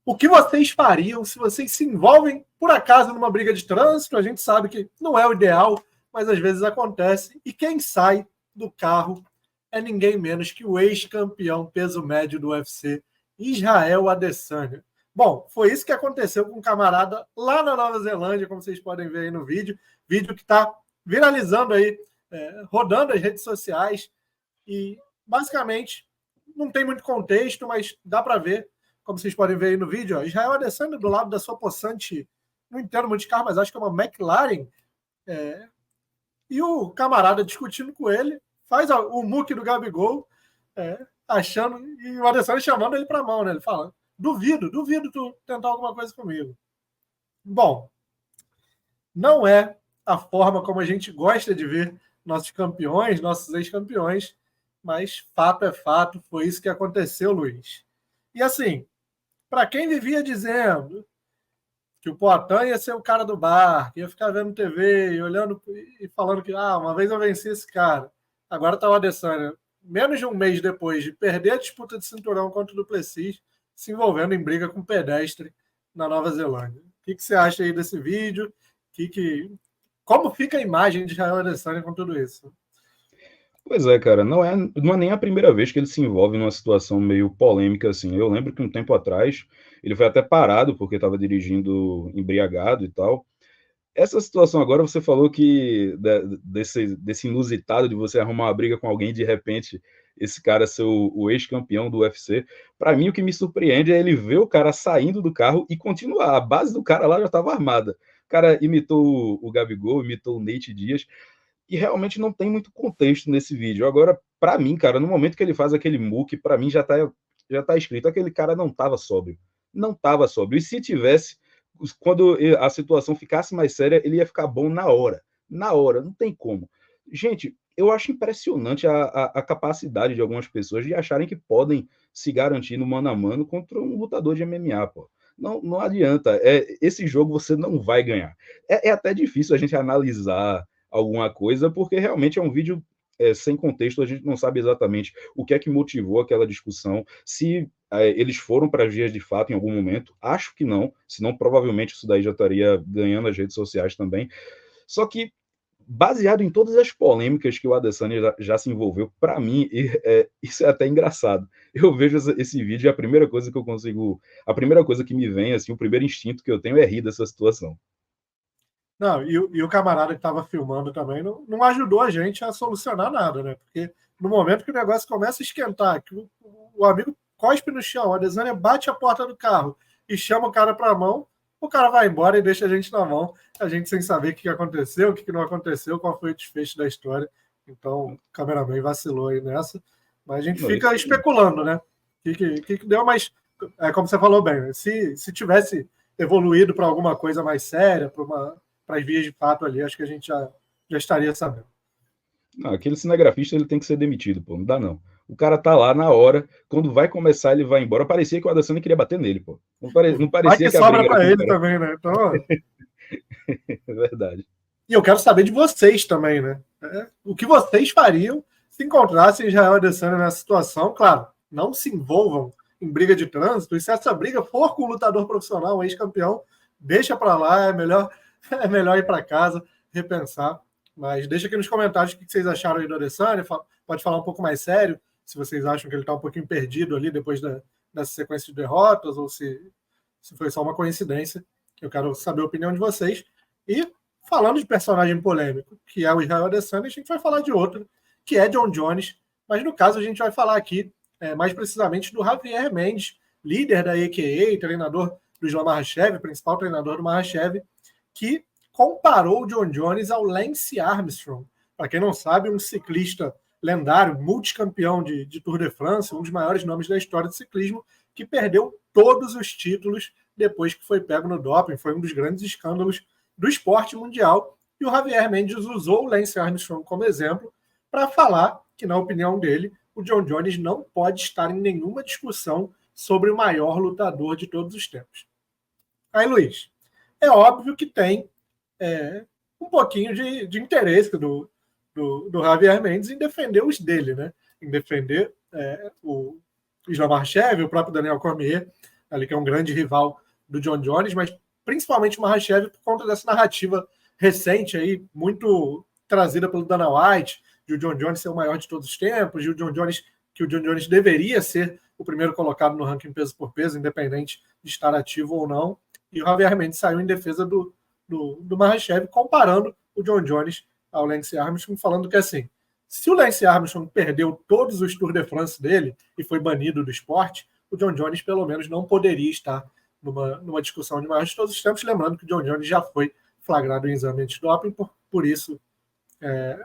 O que vocês fariam se vocês se envolvem, por acaso, numa briga de trânsito? A gente sabe que não é o ideal, mas às vezes acontece. E quem sai do carro é ninguém menos que o ex-campeão peso médio do UFC, Israel Adesanya. Bom, foi isso que aconteceu com um camarada lá na Nova Zelândia, como vocês podem ver aí no vídeo. Vídeo que está viralizando aí, rodando as redes sociais. E, basicamente, não tem muito contexto, mas dá para ver, como vocês podem ver aí no vídeo, ó, Israel Adesanya do lado da sua possante, não entendo muito de carro, mas acho que é uma McLaren, e o camarada discutindo com ele, faz o muque do Gabigol, achando, e o Adesanya chamando ele para a mão, né? Ele fala, duvido tu tentar alguma coisa comigo. Bom, não é a forma como a gente gosta de ver nossos campeões, nossos ex-campeões, mas fato é fato, foi isso que aconteceu, Luiz. E assim, para quem vivia dizendo que o Poatan ia ser o cara do bar, que ia ficar vendo TV e olhando e falando que uma vez eu venci esse cara. Agora tá o Adesanya, menos de um mês depois de perder a disputa de cinturão contra o Duplessis, se envolvendo em briga com o pedestre na Nova Zelândia. O que você acha aí desse vídeo? Como fica a imagem de Israel Adesanya com tudo isso? Pois é, cara, não é nem a primeira vez que ele se envolve numa situação meio polêmica assim. Eu lembro que um tempo atrás ele foi até parado porque estava dirigindo embriagado e tal. Essa situação agora, você falou que desse inusitado de você arrumar uma briga com alguém e de repente esse cara ser o ex-campeão do UFC. Para mim, o que me surpreende é ele ver o cara saindo do carro e continuar. A base do cara lá já estava armada. O cara imitou o Gabigol, imitou o Nate Diaz, e realmente não tem muito contexto nesse vídeo. Agora, para mim, cara, no momento que ele faz aquele muque, para mim já tá escrito, aquele cara não estava sóbrio. Não estava sóbrio. E se tivesse, quando a situação ficasse mais séria, ele ia ficar bom na hora. Na hora, não tem como. Gente, eu acho impressionante a capacidade de algumas pessoas de acharem que podem se garantir no mano a mano contra um lutador de MMA, pô. Não adianta. Esse jogo você não vai ganhar. É até difícil a gente analisar alguma coisa, porque realmente é um vídeo sem contexto, a gente não sabe exatamente o que é que motivou aquela discussão, se eles foram para as vias de fato em algum momento, acho que não, senão provavelmente isso daí já estaria ganhando as redes sociais também. Só que, baseado em todas as polêmicas que o Adesanya já se envolveu, para mim, isso é até engraçado. Eu vejo esse vídeo e a primeira coisa que me vem, assim, o primeiro instinto que eu tenho é rir dessa situação. Não, e o camarada que estava filmando também não ajudou a gente a solucionar nada, né? Porque no momento que o negócio começa a esquentar, que o amigo cospe no chão, a Adesanya bate a porta do carro e chama o cara para a mão, o cara vai embora e deixa a gente na mão, a gente sem saber o que aconteceu, o que não aconteceu, qual foi o desfecho da história. Então, o cameraman vacilou aí nessa. Mas a gente fica especulando, né? O que deu, mas, como você falou bem, né? Se tivesse evoluído para alguma coisa mais séria, para as vias de fato ali, acho que a gente já estaria sabendo. Não, aquele cinegrafista ele tem que ser demitido, pô. Não dá, não. O cara tá lá na hora, quando vai começar, ele vai embora. Parecia que o Adesanya queria bater nele, pô. Não Vai parecia que que a sobra briga era para ele sincera. também, né? Então, É verdade. e eu quero saber de vocês também, né? O que vocês fariam se encontrassem Israel Adesanya nessa situação? Claro, não se envolvam em briga de trânsito, e se essa briga for com um lutador profissional, um ex-campeão, deixa para lá, é melhor ir para casa, repensar. Mas deixa aqui nos comentários o que vocês acharam aí do Adesanya, pode falar um pouco mais sério, se vocês acham que ele está um pouquinho perdido ali depois dessa sequência de derrotas, ou se foi só uma coincidência. Eu quero saber a opinião de vocês. E falando de personagem polêmico, que é o Israel Adesanya, a gente vai falar de outro, que é John Jones, mas no caso a gente vai falar aqui mais precisamente do Javier Mendes, líder da AKA, treinador do Islam Makhachev, principal treinador do Makhachev, que comparou o John Jones ao Lance Armstrong. Para quem não sabe, um ciclista lendário, multicampeão de Tour de France, um dos maiores nomes da história do ciclismo, que perdeu todos os títulos depois que foi pego no doping. Foi um dos grandes escândalos do esporte mundial. E o Javier Mendes usou o Lance Armstrong como exemplo para falar que, na opinião dele, o John Jones não pode estar em nenhuma discussão sobre o maior lutador de todos os tempos. Aí, Luiz, é óbvio que tem um pouquinho de interesse do Javier Mendes em defender os dele, né? Em defender o Islam Makhachev, o próprio Daniel Cormier. ali que é um grande rival do John Jones, mas principalmente o Makhachev por conta dessa narrativa recente aí, muito trazida pelo Dana White, de o John Jones ser o maior de todos os tempos, de o John Jones, que o John Jones deveria ser o primeiro colocado no ranking peso por peso, independente de estar ativo ou não. E o Javier Mendes saiu em defesa do Makhachev, comparando o John Jones ao Lance Armstrong, falando que assim, se o Lance Armstrong perdeu todos os Tour de France dele e foi banido do esporte, o John Jones pelo menos não poderia estar numa discussão de maior de todos os tempos, lembrando que o John Jones já foi flagrado em exame antidoping, por isso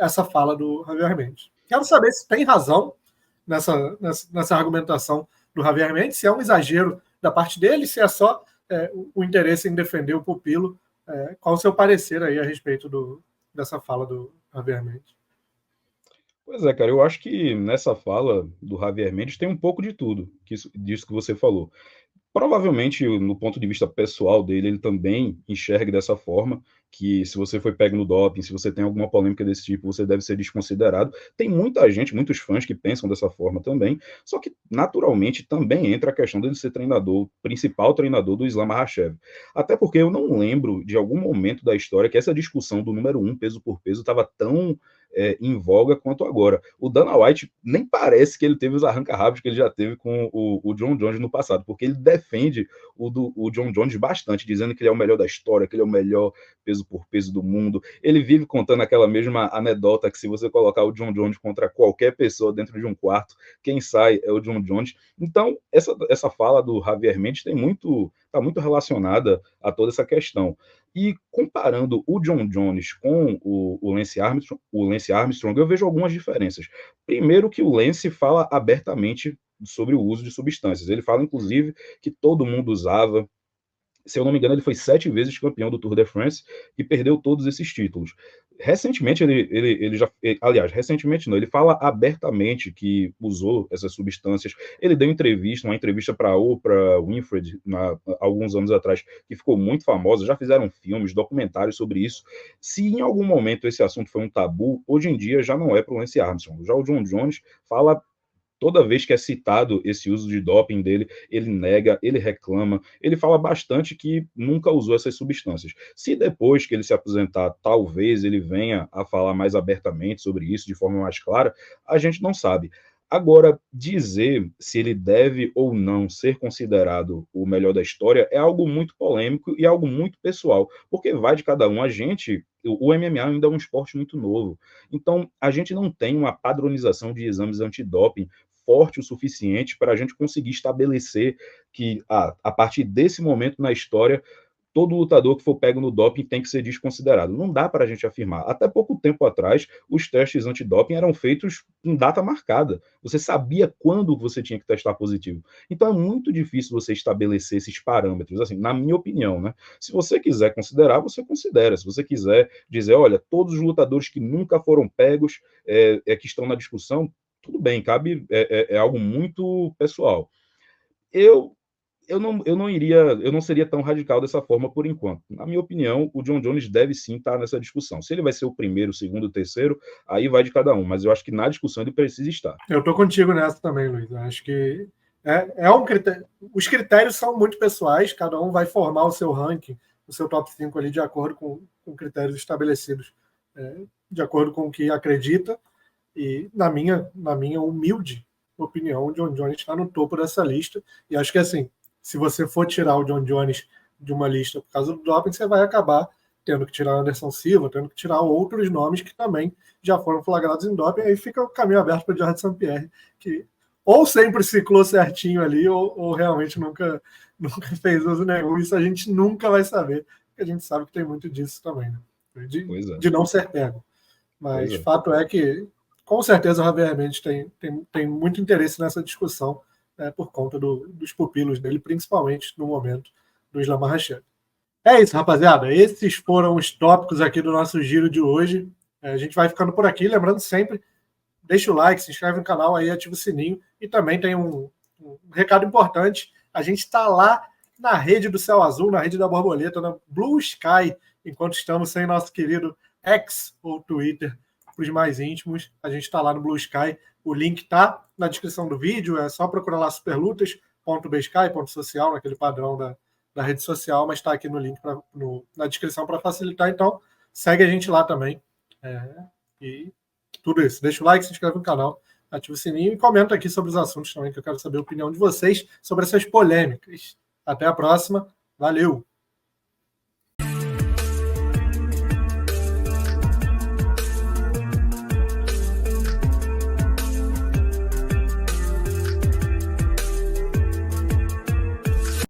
essa fala do Javier Mendes. Quero saber se tem razão nessa argumentação do Javier Mendes, se é um exagero da parte dele, se é só o interesse em defender o pupilo. Qual o seu parecer aí a respeito dessa fala do Javier Mendes? Pois é, cara, eu acho que nessa fala do Javier Mendes tem um pouco de tudo, disso que você falou. Provavelmente, no ponto de vista pessoal dele, ele também enxerga dessa forma, que se você foi pego no doping, se você tem alguma polêmica desse tipo, você deve ser desconsiderado. Tem muita gente, muitos fãs que pensam dessa forma também, só que naturalmente também entra a questão dele ser treinador, principal treinador do Islam Makhachev. Até porque eu não lembro de algum momento da história que essa discussão do número 1 peso por peso estava tão em voga quanto agora. O Dana White nem parece que ele teve os arranca-rabos que ele já teve com o John Jones no passado, porque ele defende o John Jones bastante, dizendo que ele é o melhor da história, que ele é o melhor peso por peso do mundo. Ele vive contando aquela mesma anedota que se você colocar o John Jones contra qualquer pessoa dentro de um quarto, quem sai é o John Jones. Então, essa fala do Javier Mendes está muito relacionada a toda essa questão. E comparando o John Jones com o Lance Armstrong, eu vejo algumas diferenças. Primeiro que o Lance fala abertamente sobre o uso de substâncias. Ele fala, inclusive, que todo mundo usava. Se eu não me engano, ele foi 7 vezes campeão do Tour de France e perdeu todos esses títulos. Recentemente, recentemente não, ele fala abertamente que usou essas substâncias. Ele deu uma entrevista para a Oprah Winfrey, alguns anos atrás, que ficou muito famosa, já fizeram filmes, documentários sobre isso. Se em algum momento esse assunto foi um tabu, hoje em dia já não é para o Lance Armstrong. Já o John Jones fala. Toda vez que é citado esse uso de doping dele, ele nega, ele reclama, ele fala bastante que nunca usou essas substâncias. Se depois que ele se aposentar, talvez ele venha a falar mais abertamente sobre isso, de forma mais clara, a gente não sabe. Agora, dizer se ele deve ou não ser considerado o melhor da história é algo muito polêmico e algo muito pessoal, porque vai de cada um. O MMA ainda é um esporte muito novo, então a gente não tem uma padronização de exames antidoping forte o suficiente para a gente conseguir estabelecer que, a partir desse momento na história, todo lutador que for pego no doping tem que ser desconsiderado. Não dá para a gente afirmar. Até pouco tempo atrás, os testes antidoping eram feitos em data marcada. Você sabia quando você tinha que testar positivo. Então é muito difícil você estabelecer esses parâmetros, assim, na minha opinião, né? Se você quiser considerar, você considera. Se você quiser dizer, olha, todos os lutadores que nunca foram pegos, que estão na discussão, tudo bem, cabe, é algo muito pessoal. Eu não seria tão radical dessa forma por enquanto. Na minha opinião, o John Jones deve sim estar nessa discussão. Se ele vai ser o primeiro, o segundo, o terceiro, aí vai de cada um. Mas eu acho que na discussão ele precisa estar. Eu estou contigo nessa também, Luiz. Eu acho que um critério. Os critérios são muito pessoais, cada um vai formar o seu ranking, o seu top 5 ali de acordo com critérios estabelecidos, de acordo com o que acredita. E na minha humilde opinião, o John Jones está no topo dessa lista. E acho que assim, se você for tirar o John Jones de uma lista por causa do doping, você vai acabar tendo que tirar o Anderson Silva, tendo que tirar outros nomes que também já foram flagrados em doping. Aí fica o caminho aberto para o Georges St-Pierre, que ou sempre ciclou certinho ali, ou realmente nunca fez uso nenhum. Isso a gente nunca vai saber, porque a gente sabe que tem muito disso também, né? De não ser pego. Mas fato é que, com certeza, o Javier Mendes tem muito interesse nessa discussão, por conta dos pupilos dele, principalmente no momento do Islam Makhachev. É isso, rapaziada. Esses foram os tópicos aqui do nosso giro de hoje. A gente vai ficando por aqui. Lembrando sempre, deixa o like, se inscreve no canal, aí ativa o sininho. E também tem um recado importante. A gente está lá na rede do Céu Azul, na rede da Borboleta, na Blue Sky, enquanto estamos sem nosso querido X ou Twitter. Para os mais íntimos, a gente está lá no Blue Sky. O link está na descrição do vídeo, é só procurar lá Super Lutas, .bsky.social, naquele padrão da rede social, mas está aqui no link na descrição para facilitar. Então, segue a gente lá também. E tudo isso. Deixa o like, se inscreve no canal, ativa o sininho e comenta aqui sobre os assuntos também, que eu quero saber a opinião de vocês sobre essas polêmicas. Até a próxima. Valeu!